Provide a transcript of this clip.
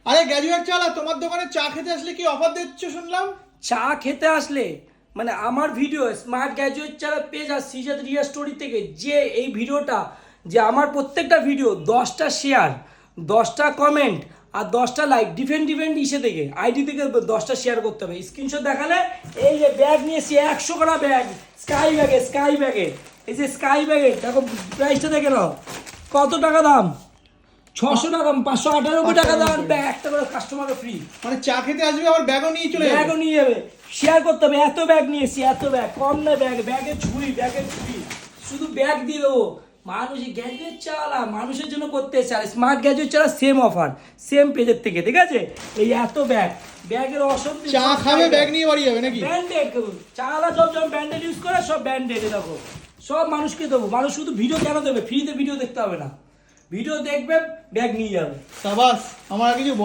আরে গ্র্যাজুয়েট চালা, তোমার দোকানে চা খেতে আসলে কি অফার দিচ্ছ শুনলাম? চা খেতে আসলে মানে আমার ভিডিও স্মার্ট গ্র্যাজুয়েট যারা পেজ আর সিজাদ রিয়া স্টোরি থেকে যে এই ভিডিওটা, যে আমার প্রত্যেকটা ভিডিও 10টা শেয়ার, 10টা কমেন্ট আর 10টা লাইক ডিফেন্ট ইসে থেকে আইডি থেকে 10টা শেয়ার করতে হবে। স্ক্রিনশট দেখালে এই যে ব্যাগ নিয়েছি 100 করা ব্যাগ, স্কাই ব্যাগে এই যে স্কাই ব্যাগে দেখো প্রাইসটা দেখে নাও কত টাকা দাম, 600 টাকা, 598 টাকা দাম, একটা করে কাস্টমার ফ্রি। মানে চা খেতে আসবে আবার ব্যাগও নিয়ে চলে যাবে? ব্যাগও নিয়ে যাবে, শেয়ার করতে হবে। এত ব্যাগ নিয়েছি, এত ব্যাগ, কম না ব্যাগের ঝুড়ি শুধু ব্যাগ দিয়ে দেবো। মানুষ গ্যাজুয়েট চালা মানুষের জন্য করতে চায়, স্মার্ট গ্যাজুয়েট চালা সেম অফার সেম পেজের থেকে, ঠিক আছে? এই এত ব্যাগের অসম্ভব। চা খাবে ব্যাগ নিয়ে বাড়ি যাবে নাকি? ব্যান্ডেড চালা সব যখন ব্যান্ডেড ইউজ করে সব ব্যান্ডেড, দেখো সব মানুষকে দেবো। মানুষ শুধু ভিডিও কেন দেবে? ফ্রিতে ভিডিও দেখতে হবে না, ভিডিও দেখবে ব্যাগ নিয়ে যাবে। সাবাস, আমার আর কিছু